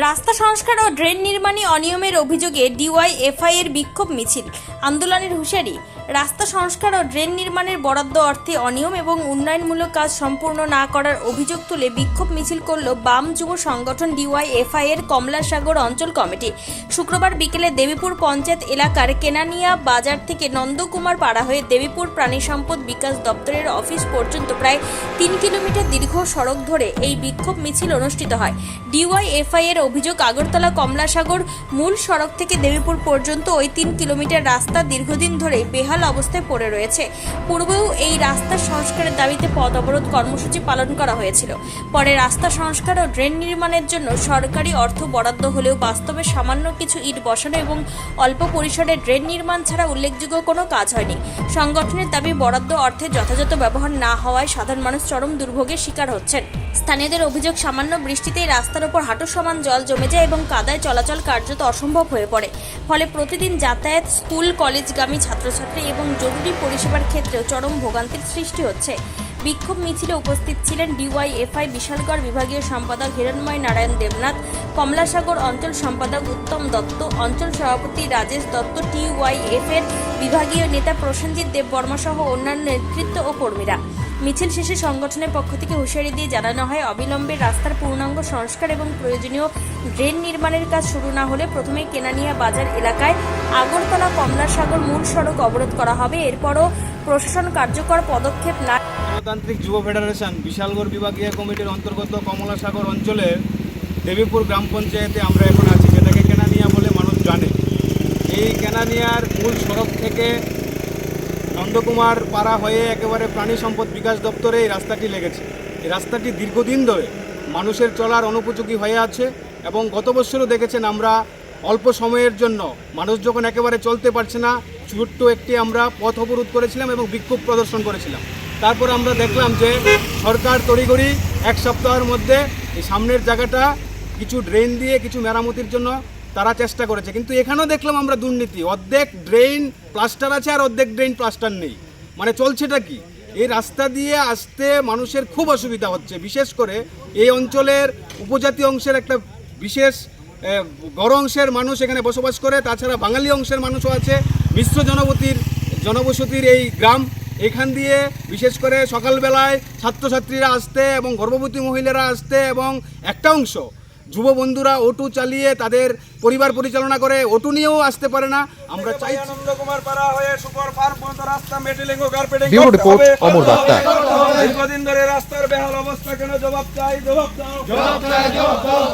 রাস্তা সংস্কার ও ড্রেন নির্মাণে অনিয়মের অভিযোগে ডিওয়াইএফআই এর বিক্ষোভ মিছিল। আন্দোলনের হুঁশিয়ারি। রাস্তা সংস্কার ও ড্রেন নির্মাণের বরাদ্দ অর্থে অনিয়ম এবং উন্নয়নমূলক কাজ সম্পূর্ণ না করার অভিযোগ তুলে বিক্ষোভ মিছিল করল বাম যুব সংগঠন ডিওয়াইএফআই এর কমলাসাগর অঞ্চল কমিটি। শুক্রবার বিকেলে দেবীপুর পঞ্চায়েত এলাকার কেনানিয়া বাজার থেকে নন্দকুমার পাড়া হয়ে দেবীপুর প্রাণী সম্পদ বিকাশ দপ্তরের অফিস পর্যন্ত প্রায় 3 কিলোমিটার দীর্ঘ সড়ক ধরে এই বিক্ষোভ মিছিল অনুষ্ঠিত হয়। ডিওয়াইএফআই এর অভিযোগ, আগরতলা কমলাসাগর মূল সড়ক থেকে দেবীপুর পর্যন্ত ওই 3 কিলোমিটার রাস্তা দীর্ঘদিন ধরে বেহাল অবস্থায় পড়ে রয়েছে। পূর্বেও এই রাস্তার সংস্কারের দাবিতে পথ অবরোধ কর্মসূচি পালন করা হয়েছিল। পরে রাস্তা সংস্কার ও ড্রেন নির্মাণের জন্য সরকারি অর্থ বরাদ্দ হলেও বাস্তবে সামান্য কিছু ইট বসানো এবং অল্প পরিসরে ড্রেন নির্মাণ ছাড়া উল্লেখযোগ্য কোনো কাজ হয়নি। সংগঠনের দাবি, বরাদ্দ অর্থের যথাযথ ব্যবহার না হওয়ায় সাধারণ মানুষ চরম দুর্ভোগের শিকার হচ্ছেন। স্থানীয়দের অভিযোগ, সামান্য বৃষ্টিতেই রাস্তার উপর হাঁটু সমান জল জমে যায় এবং কাদায় চলাচল কার্যত অসম্ভব হয়ে পড়ে। ফলে প্রতিদিন যাতায়াত, স্কুল কলেজগামী ছাত্রছাত্রী এবং জরুরি পরিষেবার ক্ষেত্রেও চরম ভোগান্তির সৃষ্টি হচ্ছে। বিক্ষোভ মিছিলে উপস্থিত ছিলেন ডিওয়াইএফআই বিশালগড় বিভাগীয় সম্পাদক হিরণময় নারায়ণ দেবনাথ, কমলাসাগর অঞ্চল সম্পাদক উত্তম দত্ত, অঞ্চল সভাপতি রাজেশ দত্ত, টিওয়াইএফ এর বিভাগীয় নেতা প্রসেনজিৎ দেববর্মা সহ অন্যান্য নেতৃত্ব ও কর্মীরা। মিছিল শেষে সংগঠনের পক্ষ থেকে হুঁশিয়ারি দিয়ে জানানো হয়, অবিলম্বে রাস্তার পূর্ণাঙ্গ সংস্কার এবং প্রয়োজনীয় ড্রেন নির্মাণের কাজ শুরু না হলে প্রথমে কেনানিয়া বাজার এলাকায় আগরতলা কমলাসাগর মূল সড়ক অবরোধ করা হবে। এরপরও প্রশাসন কার্যকর পদক্ষেপ না। গণতান্ত্রিক যুব ফেডারেশন বিশালগড় বিভাগীয় কমিটির অন্তর্গত কমলাসাগর অঞ্চলের দেবীপুর গ্রাম পঞ্চায়েতে আমরা এখন আছি, যেটাকে কেনানিয়া বলে মানুষ জানে। এই কেনানিয়ার মূল সড়ক থেকে নন্দকুমার পাড়া হয়ে একেবারে প্রাণী সম্পদ বিকাশ দপ্তরে এই রাস্তাটি লেগেছে। এই রাস্তাটি দীর্ঘদিন ধরে মানুষের চলার অনুপযোগী হয়ে আছে এবং গত বছরও দেখেছেন আমরা অল্প সময়ের জন্য মানুষ যখন একেবারে চলতে পারছে না, ছোট্ট একটি আমরা পথ অবরোধ করেছিলাম এবং বিক্ষোভ প্রদর্শন করেছিলাম। তারপর আমরা দেখলাম যে সরকার তড়িঘড়ি 1 সপ্তাহের মধ্যে এই সামনের জায়গাটা কিছু ড্রেন দিয়ে কিছু মেরামতির জন্য তারা চেষ্টা করেছে, কিন্তু এখানেও দেখলাম আমরা দুর্নীতি। অর্ধেক ড্রেন প্লাস্টার আছে আর অর্ধেক ড্রেন প্লাস্টার নেই। মানে চলছেটা কি? এই রাস্তা দিয়ে আসতে মানুষের খুব অসুবিধা হচ্ছে। বিশেষ করে এই অঞ্চলের উপজাতি অংশের একটা বিশেষ বড় অংশের মানুষ এখানে বসবাস করে, তাছাড়া বাঙালি অংশের মানুষও আছে। মিশ্র জনবসতির এই গ্রাম, এখান দিয়ে বিশেষ করে সকালবেলায় ছাত্রছাত্রীরা আসতে এবং গর্ভবতী মহিলারা আসতে এবং একটা অংশ যুব বন্ধুরা অটো চালিয়ে তাদের পরিবার পরিচালনা করে, অটো নিয়েও আসতে পারে না। আমরা চাই নন্দকুমার পাড়া হয়ে সুপার ফার্ম পর্যন্ত রাস্তা মেটেলিঙ্গো কার্পেটিং করতে হবে। দীর্ঘদিন ধরে রাস্তার বেহাল অবস্থা কেন? জবাব চাই, জবাব দাও, জবাব চাই, জবাব দাও।